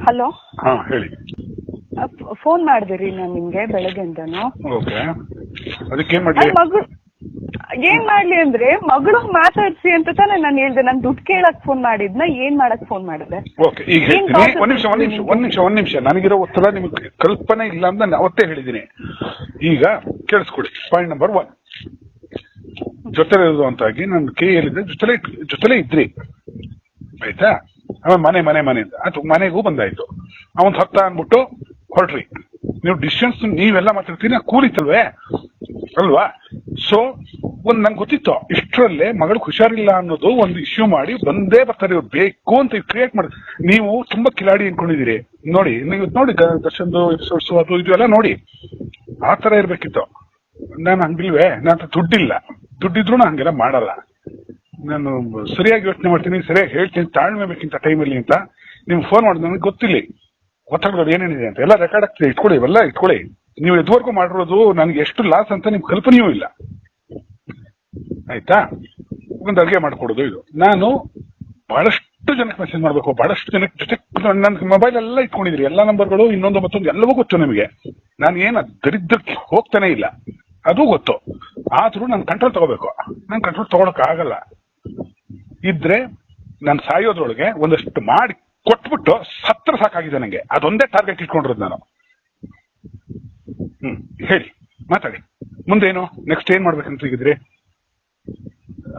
Hello. ಹಾ ಹೇಳಿ. Phone ಮಾಡಿದಿರಿ ನಾನು ನಿಮ್ಗೆ ಬೆಳಗ್ಗೆಯಿಂದನು. ಓಕೆ, ಅದಕ್ಕೆ ಏನ್ ಮಾಡ್ಲಿ? ಮಗಳು ಏನ್ ಮಾಡ್ಲಿ ಅಂದ್ರೆ ಮಗಳು ಮಾತಾಡ್ಸಿ ಅಂತ ತಾನೆ ನಾನು ಹೇಳ್ದೆ. ನಾನು ದುಡ್ಡು ಕೇಳಕ್ ಫೋನ್ ಮಾಡಿದ್ನ ಏನ್ ಮಾಡಕ್ ಫೋನ್ ಮಾಡಿದೆ? ಓಕೆ, ಈಗ ಹೇಳ್ತೀನಿ. ಒಂದ್ ನಿಮಿಷ ನನಗಿರೋ ಒತ್ತಡ ನಿಮ್ಗೆ ಕಲ್ಪನೆ ಇಲ್ಲ ಅಂತ ನಾನು ಅವತ್ತೇ ಹೇಳಿದ್ದೀನಿ. ಈಗ ಕೇಳಿಸ್ಕೊಡಿ. ಪಾಯಿಂಟ್ ನಂಬರ್ 1, ಜೊತೆಲೆ ಇರುವಂತಾಗಿ ನನ್ನ ಕೈ ಹೇಳಿದ್ರೆ ಜೊತೆಲೆ ಇದ್ರಿ, ಆಯ್ತಾ? ಆಮೇಲೆ ಮನೆ ಅದು ಮನೆಗೂ ಬಂದಾಯ್ತು. ಅವನ್ ಹತ್ತ ಅಂದ್ಬಿಟ್ಟು ಹೊರಟ್ರಿ. ನೀವು ಡಿಸ್ಟೆನ್ಸ್ ನೀವೆಲ್ಲ ಮಾತಾಡ್ತೀರಿ, ಕೂಲಿತಲ್ವೇ ಅಲ್ವಾ? ಸೊ ನಂಗೆ ಗೊತ್ತಿತ್ತು ಇಷ್ಟರಲ್ಲೇ ಮಗಳು ಹುಷಾರಿಲ್ಲ ಅನ್ನೋದು ಒಂದು ಇಶ್ಯೂ ಮಾಡಿ ಬಂದೇ ಬರ್ತಾರೆ ಇವ್ರು, ಬೇಕು ಅಂತ ಕ್ರಿಯೇಟ್ ಮಾಡಿ. ನೀವು ತುಂಬಾ ಕಿಲಾಡಿ ಅನ್ಕೊಂಡಿದ್ದೀರಿ. ನೋಡಿ, ನೀವು ನೋಡಿ ದರ್ಶನ್ದು ಎಪಿಸೋಡ್ಸ್ ಅದು ಇದು ಎಲ್ಲ ನೋಡಿ, ಆ ತರ ಇರ್ಬೇಕಿತ್ತು. ನಾನು ಹಂಗಿಲ್ವೇ, ನನ್ನ ದುಡ್ಡಿದ್ರು ನಾನು ಹಂಗೆಲ್ಲ ಮಾಡಲ್ಲ. ನಾನು ಸರಿಯಾಗಿ ಯೋಚನೆ ಮಾಡ್ತೀನಿ, ಸರಿಯಾಗಿ ಹೇಳ್ತೀನಿ, ತಾಳ್ಮೆ ಬೇಕಿಂತ ಟೈಮಲ್ಲಿ ಅಂತ ನಿಮ್ಗೆ ಫೋನ್ ಮಾಡಿದ್ ನನಗೆ ಗೊತ್ತಿಲ್ಲ ಒತ್ತಡಗಳು ಏನೇನಿದೆ ಅಂತ. ಎಲ್ಲ ರೆಕಾರ್ಡ್ ಆಗ್ತದೆ, ಇಟ್ಕೊಳ್ಳಿ, ಇವೆಲ್ಲ ಇಟ್ಕೊಳ್ಳಿ. ನೀವು ಇದುವರೆಗೂ ಮಾಡಿರೋದು ನನಗೆ ಎಷ್ಟು ಲಾಸ್ ಅಂತ ನಿಮ್ಗೆ ಕಲ್ಪನೆಯೂ ಇಲ್ಲ, ಆಯ್ತಾ? ಒಂದು ಅಡುಗೆ ಮಾಡ್ಕೊಡೋದು ಇದು. ನಾನು ಬಹಳಷ್ಟು ಜನಕ್ಕೆ ಮೆಸೇಜ್ ಮಾಡಬೇಕು, ಬಹಳಷ್ಟು ಜನಕ್ಕೆ ಜೊತೆ ನನ್ನ ಮೊಬೈಲ್ ಎಲ್ಲ ಇಟ್ಕೊಂಡಿದ್ರಿ, ಎಲ್ಲ ನಂಬರ್ಗಳು, ಇನ್ನೊಂದು ಮತ್ತೊಂದು ಎಲ್ಲವೂ ಗೊತ್ತು ನಿಮಗೆ. ನಾನು ಏನು ದರಿದ್ರಕ್ಕೆ ಹೋಗ್ತಾನೆ ಇಲ್ಲ, ಅದು ಗೊತ್ತು. ಆದ್ರೂ ನಾನು ಕಂಟ್ರೋಲ್ ತಗೋಬೇಕು. ನಾನು ಕಂಟ್ರೋಲ್ ತಗೊಳಕ್ ಆಗಲ್ಲ. ಇದ್ರೆ ನಾನು ಸಾಯೋದ್ರೊಳಗೆ ಒಂದಷ್ಟು ಮಾಡಿ ಕೊಟ್ಬಿಟ್ಟು ಸತ್ರ ಸಾಕಾಗಿದೆ ನನಗೆ. ಅದೊಂದೇ ಟಾರ್ಗೆಟ್ ಇಟ್ಕೊಂಡಿರೋದು ನಾನು. ಹೇಳಿ, ಮಾತಾಡಿ. ಮುಂದೇನು ನೆಕ್ಸ್ಟ್ ಏನ್ ಮಾಡ್ಬೇಕಂತ ಈಗಿದ್ರಿ?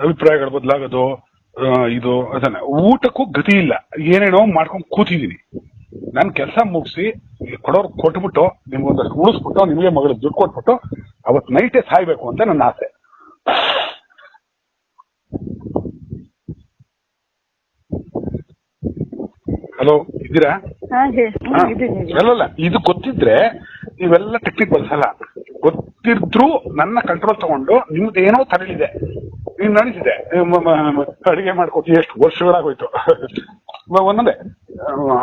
ಅಭಿಪ್ರಾಯಗಳು ಬದಲಾಗೋದು, ಇದು ಅದನ್ನ. ಊಟಕ್ಕೂ ಗತಿ ಇಲ್ಲ, ಏನೇನೋ ಮಾಡ್ಕೊಂಡು ಕೂತಿದ್ದೀನಿ. ನಾನು ಕೆಲಸ ಮುಗಿಸಿ ಕೊಡೋರು ಕೊಟ್ಬಿಟ್ಟು ನಿಮ್ಗೊಂದಷ್ಟು ಉಳಿಸ್ಬಿಟ್ಟು ನಿಮಗೆ ಮಗಳು ದುಡ್ಡು ಕೊಟ್ಬಿಟ್ಟು ಅವತ್ತು ನೈಟೇ ಸಾಯ್ಬೇಕು ಅಂತ ನನ್ನ ಆಸೆ. ಹಲೋ, ಇದ್ದೀರಾ? ಅಲ್ಲಲ್ಲ, ಇದು ಗೊತ್ತಿದ್ರೆ ನೀವೆಲ್ಲ ಟೆಕ್ನಿಕ್ ಬಳಸಲ್ಲ. ಗೊತ್ತಿದ್ರು ನನ್ನ ಕಂಟ್ರೋಲ್ ತಗೊಂಡು ನಿಮ್ದೇನೋ ತರಲಿದೆ, ನೀವ್ ನಡೀತಿದೆ, ಅಡಿಗೆ ಮಾಡ್ಕೊಟ್ಟು ಎಷ್ಟು ವರ್ಷಗಳಾಗೋಯ್ತು ಒಂದೊಂದೇ.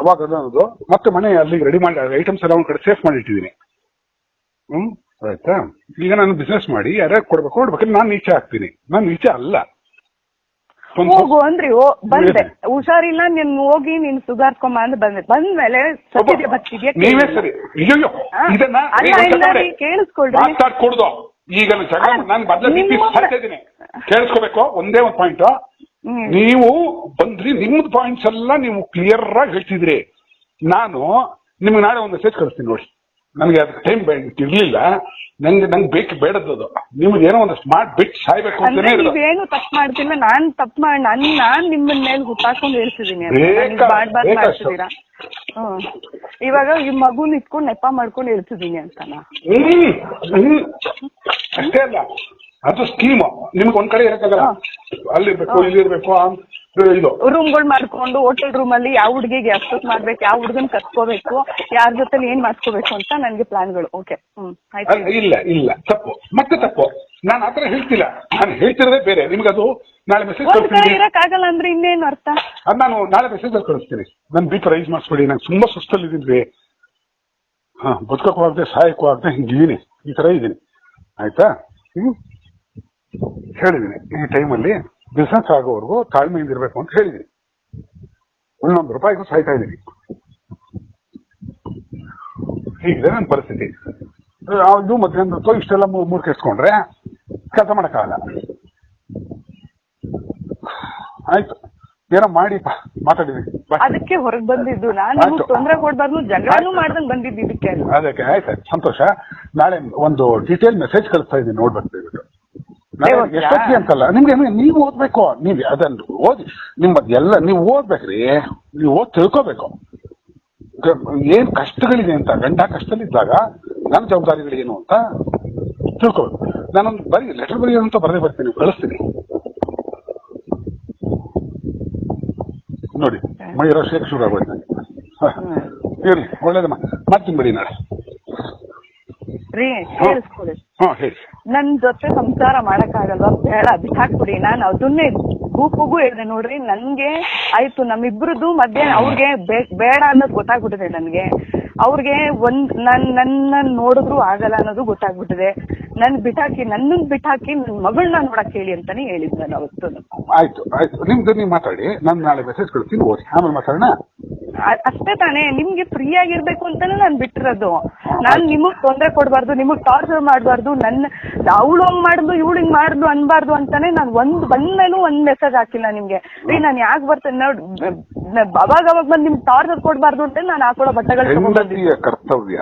ಅವಾಗ ಅನ್ನೋದು ಮತ್ತೆ ಮನೆ ಅಲ್ಲಿಗೆ ರೆಡಿ ಮಾಡಿ ಐಟಮ್ಸ್ ಎಲ್ಲ ಒಂದ್ ಕಡೆ ಸೇಫ್ ಮಾಡಿ ಇಟ್ಟಿದ್ದೀನಿ. ಆಯ್ತಾ? ಈಗ ನಾನು ಬಿಸ್ನೆಸ್ ಮಾಡಿ ಯಾರ್ಯಾರು ಕೊಡ್ಬೇಕು ನಾನು ಈಚೆ ಹಾಕ್ತೀನಿ. ನಾನು ಈಚೆ ಅಲ್ಲ. ಹೋಗು ಅಂದ್ರಿ, ಬಂದೆ. ಹುಷಾರಿಲ್ಲ, ನೀನ್ ಹೋಗಿ ನೀನ್ ಸುಧಾರ್ಸ್ಕೊಂಬ ಅಂತ ಬಂದ್ಮೇಲೆ ಸತ್ಯ ಬರ್ತಿದ್ಯಾ? ನೀವೇ ಸರಿ. ಅಯ್ಯೋ, ಇದನ್ನ ಕೇಳಿಸ್ಕೊಳ್ರಿ. ಮಾತಾಡ್ಕೊಡ್ದು. ಈಗ ನಾನು ಬದಲಿದ್ದೀನಿ, ಕೇಳಿಸ್ಕೋಬೇಕು. ಒಂದೇ ಒಂದು ಪಾಯಿಂಟ್. ನೀವು ಬಂದ್ರಿ, ನಿಮ್ದು ಪಾಯಿಂಟ್ಸ್ ಎಲ್ಲ ನೀವು ಕ್ಲಿಯರ್ ಆಗಿ ಹೇಳ್ತಿದ್ರಿ. ನಾನು ನಿಮ್ಗೆ ನಾಳೆ ಒಂದು ಮೆಸೇಜ್ ಕಳಿಸ್ತೀನಿ ನೋಡಿ. ನನಗೆ ಅದಕ್ಕೆ ಟೈಮ್ ಇರ್ಲಿಲ್ಲ. ನಂಗೆ ಬೇಕು ಬೇಡದ್ದು. ನಿಮ್ಗೆ ಏನೋ ಒಂದಷ್ಟು ಮಾಡ್ಬಿಟ್ಟು ಸಾಯ್ಬೇಕು ಅಂತಾನೆ. ನೀವೇನು ತಪ್ಪು ಮಾಡ್ತಿಲ್ಲ, ನಾನ್ ತಪ್ಪು ಮಾಡಿ ನಾನ್ ನಿಮ್ಮನ್ನ ಮೇಲೆ ಹುಟ್ಟಾಕೊಂಡು ಹೇಳ್ತಿದ್ದೀನಿ. ಮಾಡ್ತೀರಾ? ಇವಾಗ ಈ ಮಗುನ ಇಟ್ಕೊಂಡು ನೆಪ ಮಾಡ್ಕೊಂಡು ಹೇಳ್ತಿದ್ದೀನಿ ಅಂತಾನ? ಅಷ್ಟೇ ಅಲ್ಲ, ಅದು ಸ್ಕೀಮ್. ನಿಮ್ಗೆ ಒಂದ್ ಕಡೆ ಇರಕ್ಕಾಗಲ್ಲ, ಅಲ್ಲಿರ್ಬೇಕು ಇಲ್ಲಿರ್ಬೇಕು. ಇದು ರೂಮ್ಗಳು ಮಾಡ್ಕೊಂಡು ಹೋಟೆಲ್ ರೂಮ್ ಅಲ್ಲಿ ಯಾವ ಹುಡುಗಿಗೆ ಅಷ್ಟೊತ್ತು ಮಾಡ್ಬೇಕು, ಯಾವ ಹುಡುಗನ್ ಕತ್ಕೋಬೇಕು, ಯಾರ ಜೊತೆ ಏನ್ ಮಾಡ್ಕೋಬೇಕು ಅಂತ ನನ್ಗೆ ಪ್ಲಾನ್ಗಳು. ಓಕೆ, ಇಲ್ಲ ತಪ್ಪು, ಮತ್ತೆ ತಪ್ಪು. ನಾನು ಆತರ ಹೇಳ್ತಿಲ್ಲ, ನಾನು ಹೇಳ್ತಿರೋದೇ ಬೇರೆ. ನಿಮ್ಗೆ ಅದು ನಾಳೆ ಮೆಸೇಜ್ ಇರಕ್ಕಾಗಲ್ಲ ಅಂದ್ರೆ ಇನ್ನೇನು ಅರ್ಥ? ಅದು ನಾನು ನಾಳೆ ಮೆಸೇಜ್ ಅಲ್ಲಿ ಕಳಿಸ್ತೀನಿ. ನನ್ ಬಿ ರೈಸ್ ಮಾಡಿಸ್ಬೇಡಿ, ನಂಗೆ ತುಂಬಾ ಸುಸ್ತಲ್ಲಿದ್ದೀನಿ. ಬದುಕಕ್ಕೂ ಆಗದೆ ಸಹಾಯಕ್ಕೂ ಆಗದೆ ಹಿಂಗಿದ್ದೀನಿ, ಈ ತರ ಇದ್ದೀನಿ, ಆಯ್ತಾ? ಹೇಳಿದ್ದೀನಿ ಈ ಟೈಮಲ್ಲಿ ಬಿಸ್ನೆಸ್ ಆಗೋವರೆಗೂ ತಾಳ್ಮೆಯಿಂದ ಇರ್ಬೇಕು ಅಂತ ಹೇಳಿದ್ದೀನಿ. ಒಂದೊಂದು ರೂಪಾಯಿಗೂ ಸಾಯ್ತಾ ಇದ್ದೀನಿ. ಹೀಗಿದೆ ನನ್ನ ಪರಿಸ್ಥಿತಿ. ಇದು ಮಧ್ಯಾಹ್ನ ಇಷ್ಟೆಲ್ಲ ಮೂರ್ ಕೆಡ್ಸ್ಕೊಂಡ್ರೆ ಕೆಲಸ ಮಾಡಕ್ಕಾಗಲ್ಲ. ಆಯ್ತು, ಏನೋ ಮಾಡಿ ಮಾತಾಡಿದೀನಿ. ಅದಕ್ಕೆ ಹೊರಗೆ ಬಂದಿದ್ದು ನಾನು. ತೊಂದರೆ ಕೊಡ್ಬಾರ್ದು, ಜಗಳನೂ ಮಾಡ್ದಂಗ್ ಬಂದಿದ್ದು ಇದಕ್ಕೆ. ಅದಕ್ಕೆ ಆಯ್ತು, ಸಂತೋಷ. ನಾಳೆ ಒಂದು ಡೀಟೇಲ್ ಮೆಸೇಜ್ ಕಳಿಸ್ತಾ ಇದ್ದೀನಿ, ನೋಡ್ಬೇಕು ದಯವಿಟ್ಟು. ಎಷ್ಟೊತ್ತಿ ಅಂತಲ್ಲ, ನಿಮ್ಗೆ ನೀವು ಓದ್ಬೇಕು. ನೀವ್ ಅದನ್ನು ಓದಿ, ನಿಮ್ಮದೆಲ್ಲ ನೀವು ಓದ್ಬೇಕ್ರಿ. ನೀವು ಓದ್ ತಿಳ್ಕೋಬೇಕು ಏನ್ ಕಷ್ಟಗಳಿದೆ ಅಂತ. ಗಂಡ ಕಷ್ಟದಲ್ಲಿದ್ದಾಗ ನನ್ನ ಜವಾಬ್ದಾರಿಗಳೇನು ಅಂತ ತಿಳ್ಕೋಬೇಕು. ನಾನೊಂದು ಲೆಟರ್ ಬರೆಯೋದಂತ ಬರದೇ ಬರ್ತೀನಿ, ಕಳಿಸ್ತೀನಿ ನೋಡಿ. ಮೈರೋ ಶೇಖ ಶುರು ಆಗೋಯ್ತು ನನಗೆ. ಇರ್ಲಿ, ಒಳ್ಳೇದಮ್ಮ, ಮಾಡ್ತೀನಿ ಬಿಡಿ ನಾಳೆ. ಹೇಳಿ. ನನ್ ಜೊತೆ ಸಂಸಾರ ಮಾಡಕ್ಕಾಗಲ್ವಾ? ಬೇಡ, ಬಿಟ್ಟಾಕ್ಬಿಡಿ. ನಾನು ಅದನ್ನೇ ಗ್ರೂಪ್ಗೂ ಹೇಳಿದೆ ನೋಡ್ರಿ. ನನ್ಗೆ ಆಯ್ತು, ನಮ್ಮಿಬ್ರದ್ದು ಮಧ್ಯೆ ಅವ್ರಿಗೆ ಬೇಡ ಅನ್ನೋದು ಗೊತ್ತಾಗ್ಬಿಟ್ಟಿದೆ ನನ್ಗೆ. ಅವ್ರಿಗೆ ನನ್ನ ನೋಡಿದ್ರು ಆಗಲ್ಲ ಅನ್ನೋದು ಗೊತ್ತಾಗ್ಬಿಟ್ಟಿದೆ. ನನ್ನನ್ ಬಿಟ್ಟಾಕಿ ನನ್ನ ಮಗಳನ್ನ ನೋಡಕ್ ಹೇಳಿ ಅಂತಾನೆ ಹೇಳಿದ್ ನಾನು ಅವತ್ತು. ಆಯ್ತು, ನಿಮ್ದು ನೀವು ಮಾತಾಡಿ. ನಾನು ನಾಳೆ ಮೆಸೇಜ್ ಕಳಿಸ್ತೀನಿ, ಓದಿ ಆಮೇಲೆ ಮಾತಾಡೋಣ. ಅಷ್ಟೇ ತಾನೇ, ನಿಮ್ಗೆ ಫ್ರೀ ಆಗಿರ್ಬೇಕು ಅಂತಾನೆ ನಾನ್ ಬಿಟ್ಟಿರೋದು. ನಾನ್ ನಿಮಗ್ ತೊಂದ್ರೆ ಕೊಡ್ಬಾರ್ದು, ನಿಮಗ್ ಟಾರ್ಚರ್ ಮಾಡ್ಬಾರ್ದು, ಅವಳು ಹಂಗ್ ಮಾಡುದು ಇವಳು ಹಿಂಗ್ ಮಾಡುದು ಅನ್ಬಾರ್ದು ಅಂತಾನೆ ನಾನು ಬಂದ್ಮೇಲೂ ಒಂದ್ ಮೆಸೇಜ್ ಹಾಕಿಲ್ಲ ನಿಮ್ಗೆ. ರೀ ನಾನ್ ಯಾಕೆ ಬರ್ತೇನೆ ನೋಡಿ, ಅವಾಗ ಬಂದ್ ನಿಮ್ಗೆ ಟಾರ್ಚರ್ ಕೊಡ್ಬಾರ್ದು ಅಂತ ನಾನು ಹಾಕೊಳ್ಳೋ ಬಟ್ಟೆಗಳು. ಹೆಂಡತಿಯ ಕರ್ತವ್ಯ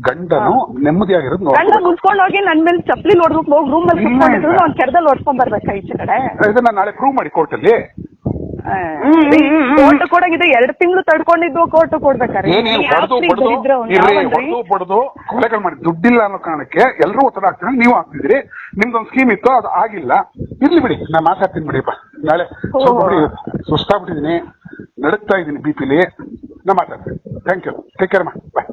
ಗಂಡನು ನೆಮ್ಮದಿಯಾಗಿರೋದು. ಗಂಡ ಮುನ್ಸ್ಕೊಂಡ್ ಹೋಗಿ ನನ್ ಮೇಲೆ ಚಪ್ಪಲಿ ನೋಡ್ಬೇಕು, ಹೋಗಿ ರೂಮ್ ಅಲ್ಲಿ ಕುತ್ಕೊಂಡಿದ್ರು ಅವ್ನ್ ಕೆರದಲ್ಲಿ ಓಡಿಸ್ಕೊಂಡ್ ಬರ್ಬೇಕಾ ಈಚೆ ಕಡೆ? ಇದನ್ನ ನಾಳೆ ಪ್ರೂವ್ ಮಾಡಿ ಕೋರ್ಟಲ್ಲಿ. ಕೋರ್ಟ್ ಕೊಡಂಗಿದೆ 2 ತಿಂಗಳು ತಡ್ಕೊಂಡಿದ್ದು ಕೋರ್ಟ್ ಕೊಡ್ಬೇಕಾರೆ ಹೊಡೆದು ಕೊಲೆಗಳು ಮಾಡಿ ದುಡ್ಡಿಲ್ಲ ಅನ್ನೋ ಕಾರಣಕ್ಕೆ ಎಲ್ಲರೂ ಒತ್ತಡ ಆಗ್ತಾರೆ. ನೀವು ಹಾಕ್ತಿದ್ರಿ, ನಿಮ್ದೊಂದು ಸ್ಕೀಮ್ ಇತ್ತು, ಅದು ಆಗಿಲ್ಲ. ಇರ್ಲಿ ಬಿಡಿ, ನಾನು ಮಾತಾಡ್ತೀನಿ ಬಿಡಿಪ್ಪ. ನಾಳೆ ಸ್ವಲ್ಪ ಬಿಡಿ, ಸುಸ್ತಾಗ್ಬಿಟ್ಟಿದೀನಿ, ನಡುಕ್ತಾ ಇದ್ದೀನಿ ಬಿಪಿಲಿ. ನಾ ಮಾತಾಡ್ತೀನಿ. ಥ್ಯಾಂಕ್ ಯು, ಟೇಕ್ ಕೇರ್ ಮಾ, ಬಾಯ್.